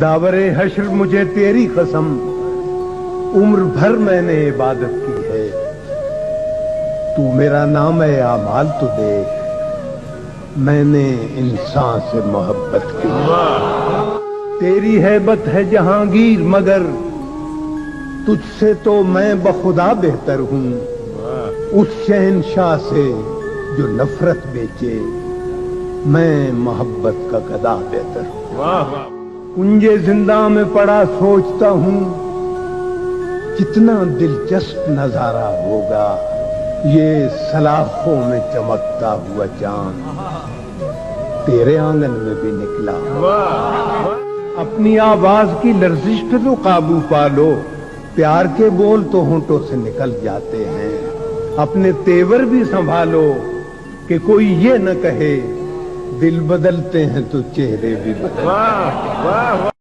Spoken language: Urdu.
داورے حشر مجھے تیری قسم عمر بھر میں نے عبادت کی ہے. تو میرا نام ہے اعمال تو دیکھ میں نے انسان سے محبت کی. تیری ہیبت ہے جہانگیر مگر تجھ سے تو میں بخدا بہتر ہوں. اس شہنشاہ سے جو نفرت بیچے میں محبت کا گدا بہتر ہوں. کنجے زندہ میں پڑا سوچتا ہوں کتنا دلچسپ نظارہ ہوگا یہ سلاخوں میں چمکتا ہوا چاند تیرے آنگن میں بھی نکلا. اپنی آواز کی لرزش پہ تو قابو پا لو. پیار کے بول تو ہونٹوں سے نکل جاتے ہیں. اپنے تیور بھی سنبھالو کہ کوئی یہ نہ کہے دل بدلتے ہیں تو چہرے بھی بدلتے ہیں.